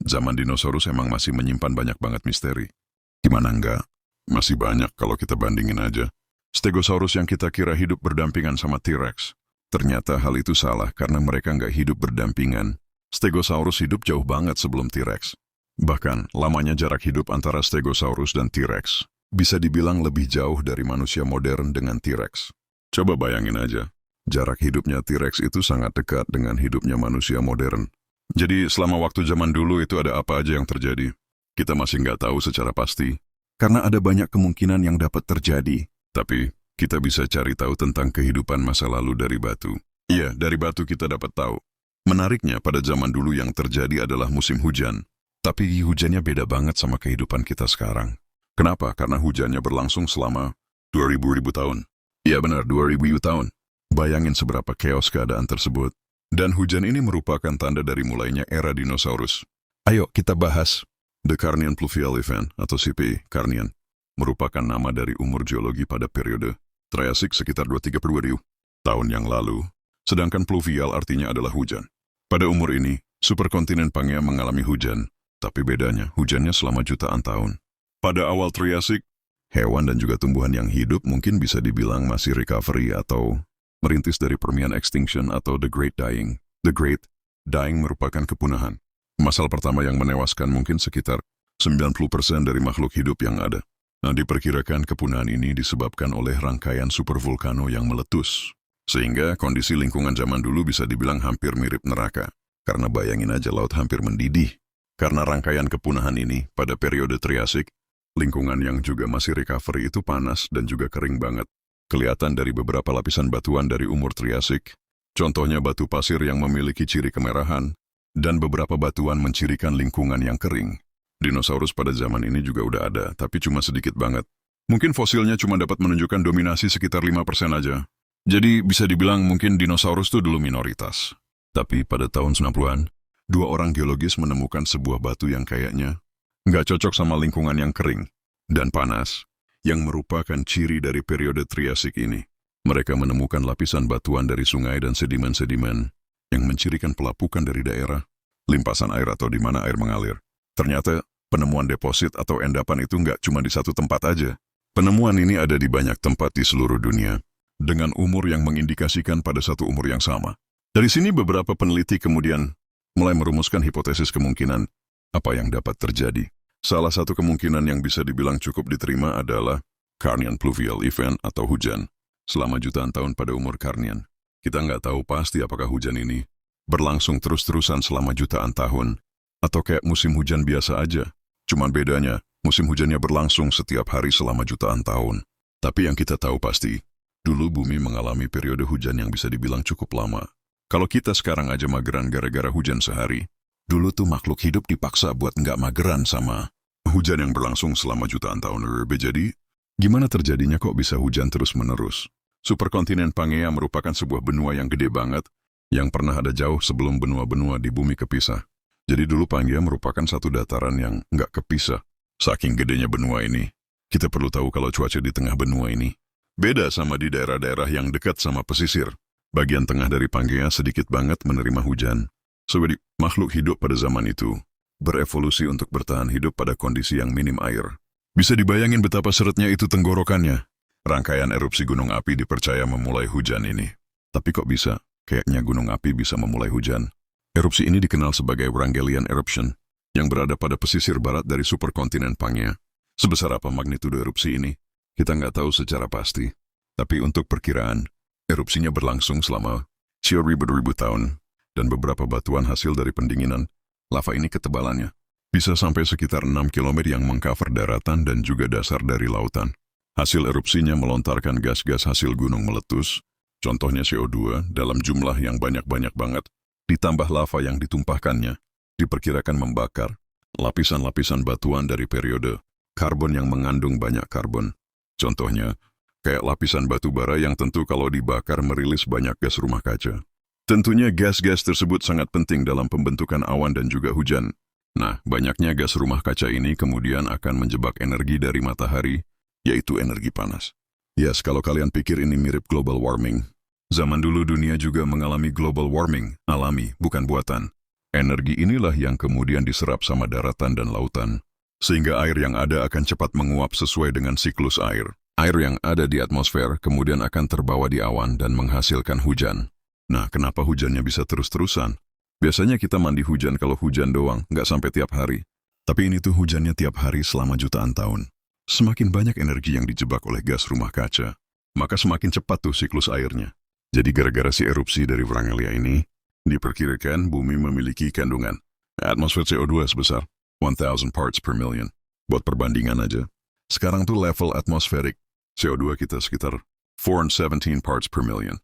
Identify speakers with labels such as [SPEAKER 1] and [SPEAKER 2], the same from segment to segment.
[SPEAKER 1] Zaman dinosaurus emang masih menyimpan banyak banget misteri. Gimana enggak? Masih banyak kalau kita bandingin aja. Stegosaurus yang kita kira hidup berdampingan sama T-Rex. Ternyata hal itu salah karena mereka nggak hidup berdampingan. Stegosaurus hidup jauh banget sebelum T-Rex. Bahkan, lamanya jarak hidup antara Stegosaurus dan T-Rex bisa dibilang lebih jauh dari manusia modern dengan T-Rex. Coba bayangin aja, jarak hidupnya T-Rex itu sangat dekat dengan hidupnya manusia modern. Jadi selama waktu zaman dulu itu ada apa aja yang terjadi? Kita masih nggak tahu secara pasti. Karena ada banyak kemungkinan yang dapat terjadi. Tapi, kita bisa cari tahu tentang kehidupan masa lalu dari batu. Iya, dari batu kita dapat tahu. Menariknya, pada zaman dulu yang terjadi adalah musim hujan. Tapi hujannya beda banget sama kehidupan kita sekarang. Kenapa? Karena hujannya berlangsung selama 2000 tahun. Iya benar, 2000 tahun. Bayangin seberapa chaos keadaan tersebut. Dan hujan ini merupakan tanda dari mulainya era dinosaurus. Ayo kita bahas. The Carnian Pluvial Event atau CP Carnian merupakan nama dari umur geologi pada periode Triasik sekitar 232 tahun yang lalu. Sedangkan pluvial artinya adalah hujan. Pada umur ini, superkontinen Pangea mengalami hujan. Tapi bedanya, hujannya selama jutaan tahun. Pada awal Triasik, hewan dan juga tumbuhan yang hidup mungkin bisa dibilang masih recovery atau merintis dari Permian Extinction atau The Great Dying. The Great Dying merupakan kepunahan. Masalah pertama yang menewaskan mungkin sekitar 90% dari makhluk hidup yang ada. Nah, diperkirakan kepunahan ini disebabkan oleh rangkaian supervulkano yang meletus. Sehingga kondisi lingkungan zaman dulu bisa dibilang hampir mirip neraka. Karena bayangin aja laut hampir mendidih. Karena rangkaian kepunahan ini pada periode Triasik, lingkungan yang juga masih recovery itu panas dan juga kering banget. Kelihatan dari beberapa lapisan batuan dari umur Triasik. Contohnya batu pasir yang memiliki ciri kemerahan, dan beberapa batuan mencirikan lingkungan yang kering. Dinosaurus pada zaman ini juga udah ada, tapi cuma sedikit banget. Mungkin fosilnya cuma dapat menunjukkan dominasi sekitar 5% aja. Jadi bisa dibilang mungkin dinosaurus itu dulu minoritas. Tapi pada tahun 90-an, dua orang geologis menemukan sebuah batu yang kayaknya nggak cocok sama lingkungan yang kering dan panas, yang merupakan ciri dari periode Triasik ini. Mereka menemukan lapisan batuan dari sungai dan sedimen-sedimen yang mencirikan pelapukan dari daerah, limpasan air atau di mana air mengalir. Ternyata, penemuan deposit atau endapan itu nggak cuma di satu tempat aja. Penemuan ini ada di banyak tempat di seluruh dunia, dengan umur yang mengindikasikan pada satu umur yang sama. Dari sini beberapa peneliti kemudian mulai merumuskan hipotesis kemungkinan apa yang dapat terjadi. Salah satu kemungkinan yang bisa dibilang cukup diterima adalah Carnian Pluvial Event atau hujan selama jutaan tahun pada umur Carnian. Kita nggak tahu pasti apakah hujan ini berlangsung terus-terusan selama jutaan tahun, atau kayak musim hujan biasa aja. Cuman bedanya, musim hujannya berlangsung setiap hari selama jutaan tahun. Tapi yang kita tahu pasti, dulu bumi mengalami periode hujan yang bisa dibilang cukup lama. Kalau kita sekarang aja mageran gara-gara hujan sehari, dulu tuh makhluk hidup dipaksa buat nggak mageran sama hujan yang berlangsung selama jutaan tahun. Jadi, gimana terjadinya kok bisa hujan terus-menerus? Superkontinen Pangea merupakan sebuah benua yang gede banget, yang pernah ada jauh sebelum benua-benua di bumi kepisah. Jadi dulu Pangea merupakan satu dataran yang nggak kepisah. Saking gedenya benua ini, kita perlu tahu kalau cuaca di tengah benua ini beda sama di daerah-daerah yang dekat sama pesisir. Bagian tengah dari Pangea sedikit banget menerima hujan. Jadi makhluk hidup pada zaman itu berevolusi untuk bertahan hidup pada kondisi yang minim air. Bisa dibayangin betapa seretnya itu tenggorokannya. Rangkaian erupsi gunung api dipercaya memulai hujan ini. Tapi kok bisa? Kayaknya gunung api bisa memulai hujan. Erupsi ini dikenal sebagai Wrangelian Eruption, yang berada pada pesisir barat dari superkontinen Pangea. Sebesar apa magnitudo erupsi ini? Kita nggak tahu secara pasti. Tapi untuk perkiraan, erupsinya berlangsung selama ribu tahun, dan beberapa batuan hasil dari pendinginan, lava ini ketebalannya bisa sampai sekitar 6 km yang mengcover daratan dan juga dasar dari lautan. Hasil erupsinya melontarkan gas-gas hasil gunung meletus, contohnya CO2 dalam jumlah yang banyak-banyak banget, ditambah lava yang ditumpahkannya, diperkirakan membakar lapisan-lapisan batuan dari periode karbon yang mengandung banyak karbon. Contohnya, kayak lapisan batu bara yang tentu kalau dibakar merilis banyak gas rumah kaca. Tentunya gas-gas tersebut sangat penting dalam pembentukan awan dan juga hujan. Nah, banyaknya gas rumah kaca ini kemudian akan menjebak energi dari matahari, yaitu energi panas. Yes, kalau kalian pikir ini mirip global warming, zaman dulu dunia juga mengalami global warming, alami, bukan buatan. Energi inilah yang kemudian diserap sama daratan dan lautan, sehingga air yang ada akan cepat menguap sesuai dengan siklus air. Air yang ada di atmosfer kemudian akan terbawa di awan dan menghasilkan hujan. Nah, kenapa hujannya bisa terus-terusan? Biasanya kita mandi hujan kalau hujan doang, nggak sampai tiap hari. Tapi ini tuh hujannya tiap hari selama jutaan tahun. Semakin banyak energi yang dijebak oleh gas rumah kaca, maka semakin cepat tuh siklus airnya. Jadi gara-gara si erupsi dari Wrangellia ini, diperkirakan bumi memiliki kandungan atmosfer CO2 sebesar 1000 parts per million. Buat perbandingan aja, sekarang tuh level atmosferik CO2 kita sekitar 417 parts per million.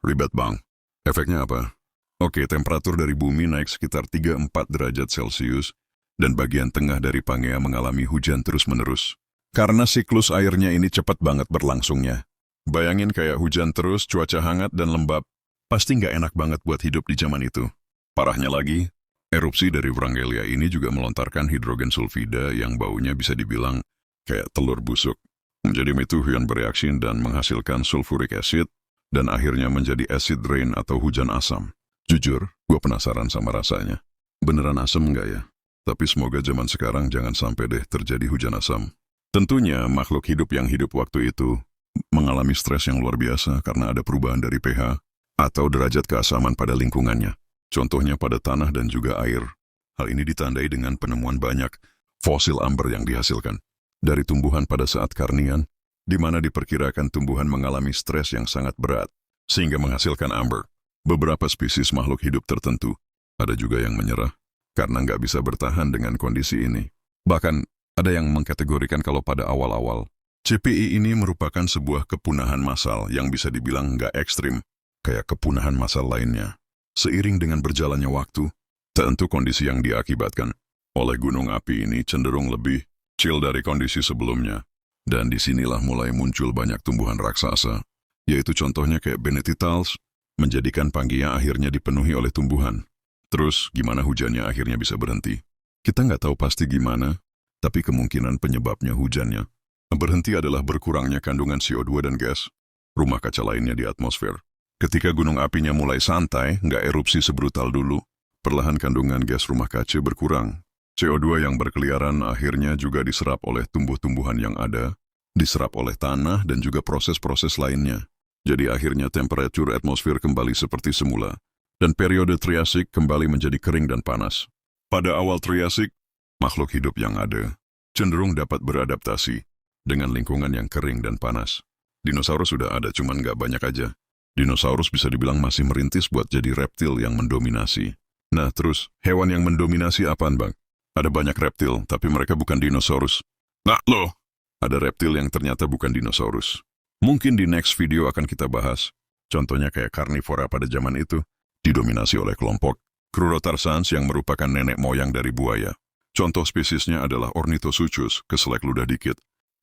[SPEAKER 1] Ribet bang. Efeknya apa? Oke, temperatur dari bumi naik sekitar 3-4 derajat Celcius, dan bagian tengah dari Pangea mengalami hujan terus-menerus. Karena siklus airnya ini cepat banget berlangsungnya. Bayangin kayak hujan terus, cuaca hangat dan lembab. Pasti nggak enak banget buat hidup di zaman itu. Parahnya lagi, erupsi dari Wrangellia ini juga melontarkan hidrogen sulfida yang baunya bisa dibilang kayak telur busuk. Menjadi methuen bereaksi dan menghasilkan sulfuric acid, dan akhirnya menjadi acid rain atau hujan asam. Jujur, gue penasaran sama rasanya. Beneran asam nggak ya? Tapi semoga zaman sekarang jangan sampai deh terjadi hujan asam. Tentunya makhluk hidup yang hidup waktu itu mengalami stres yang luar biasa karena ada perubahan dari pH atau derajat keasaman pada lingkungannya. Contohnya pada tanah dan juga air. Hal ini ditandai dengan penemuan banyak fosil amber yang dihasilkan dari tumbuhan pada saat Karnian, di mana diperkirakan tumbuhan mengalami stres yang sangat berat, sehingga menghasilkan amber. Beberapa spesies makhluk hidup tertentu, ada juga yang menyerah, karena nggak bisa bertahan dengan kondisi ini. Bahkan, ada yang mengkategorikan kalau pada awal-awal, CPI ini merupakan sebuah kepunahan massal yang bisa dibilang nggak ekstrim, kayak kepunahan massal lainnya. Seiring dengan berjalannya waktu, tentu kondisi yang diakibatkan oleh gunung api ini cenderung lebih chill dari kondisi sebelumnya. Dan disinilah mulai muncul banyak tumbuhan raksasa, yaitu contohnya kayak Benetitals, menjadikan Pangea akhirnya dipenuhi oleh tumbuhan. Terus, gimana hujannya akhirnya bisa berhenti? Kita nggak tahu pasti gimana, tapi kemungkinan penyebabnya hujannya berhenti adalah berkurangnya kandungan CO2 dan gas rumah kaca lainnya di atmosfer. Ketika gunung apinya mulai santai, nggak erupsi sebrutal dulu, perlahan kandungan gas rumah kaca berkurang. CO2 yang berkeliaran akhirnya juga diserap oleh tumbuh-tumbuhan yang ada, diserap oleh tanah dan juga proses-proses lainnya. Jadi akhirnya temperatur atmosfer kembali seperti semula, dan periode Triasik kembali menjadi kering dan panas. Pada awal Triasik, makhluk hidup yang ada cenderung dapat beradaptasi dengan lingkungan yang kering dan panas. Dinosaurus sudah ada, cuman nggak banyak aja. Dinosaurus bisa dibilang masih merintis buat jadi reptil yang mendominasi. Nah terus, hewan yang mendominasi apaan bang? Ada banyak reptil, tapi mereka bukan dinosaurus. Nah loh, ada reptil yang ternyata bukan dinosaurus. Mungkin di next video akan kita bahas. Contohnya kayak karnivora pada zaman itu, didominasi oleh kelompok Crurotarsans yang merupakan nenek moyang dari buaya. Contoh spesiesnya adalah Ornithosuchus, keselek ludah dikit,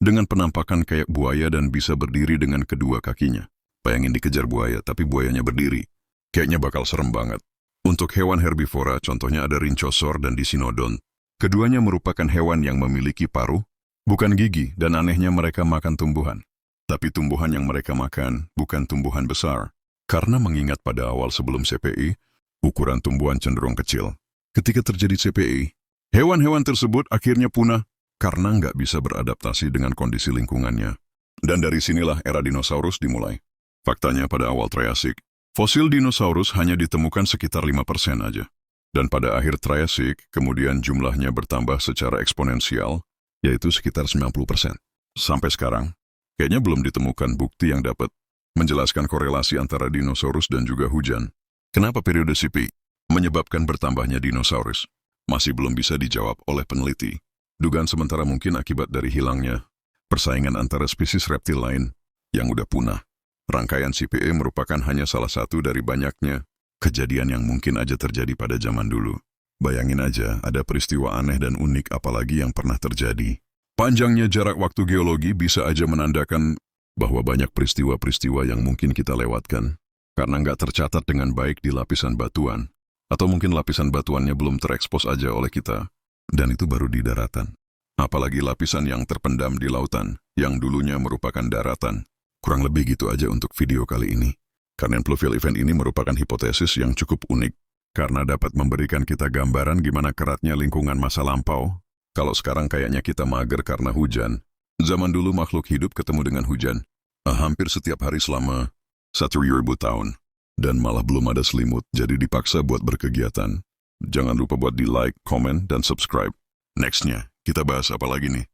[SPEAKER 1] dengan penampakan kayak buaya dan bisa berdiri dengan kedua kakinya. Bayangin dikejar buaya, tapi buayanya berdiri. Kayaknya bakal serem banget. Untuk hewan herbivora, contohnya ada Rhynchosaur dan Dicynodon. Keduanya merupakan hewan yang memiliki paruh, bukan gigi, dan anehnya mereka makan tumbuhan. Tapi tumbuhan yang mereka makan bukan tumbuhan besar. Karena mengingat pada awal sebelum CPI, ukuran tumbuhan cenderung kecil. Ketika terjadi CPI, hewan-hewan tersebut akhirnya punah karena nggak bisa beradaptasi dengan kondisi lingkungannya. Dan dari sinilah era dinosaurus dimulai. Faktanya pada awal Triasik, fosil dinosaurus hanya ditemukan sekitar 5% aja. Dan pada akhir Triasik, kemudian jumlahnya bertambah secara eksponensial, yaitu sekitar 90%. Sampai sekarang, kayaknya belum ditemukan bukti yang dapat menjelaskan korelasi antara dinosaurus dan juga hujan. Kenapa periode CPI menyebabkan bertambahnya dinosaurus? Masih belum bisa dijawab oleh peneliti. Dugaan sementara mungkin akibat dari hilangnya persaingan antara spesies reptil lain yang udah punah. Rangkaian CPE merupakan hanya salah satu dari banyaknya kejadian yang mungkin aja terjadi pada zaman dulu. Bayangin aja, ada peristiwa aneh dan unik apalagi yang pernah terjadi. Panjangnya jarak waktu geologi bisa aja menandakan bahwa banyak peristiwa-peristiwa yang mungkin kita lewatkan karena nggak tercatat dengan baik di lapisan batuan, atau mungkin lapisan batuannya belum terekspos aja oleh kita, dan itu baru di daratan. Apalagi lapisan yang terpendam di lautan, yang dulunya merupakan daratan. Kurang lebih gitu aja untuk video kali ini. Carnian Pluvial Event ini merupakan hipotesis yang cukup unik, Karena dapat memberikan kita gambaran gimana keratnya lingkungan masa lampau. Kalau sekarang kayaknya kita mager karena hujan. Zaman dulu makhluk hidup ketemu dengan hujan. Hampir setiap hari selama 1.000 tahun. Dan malah belum ada selimut, jadi dipaksa buat berkegiatan. Jangan lupa buat di like, komen, dan subscribe. Nextnya, kita bahas apa lagi nih?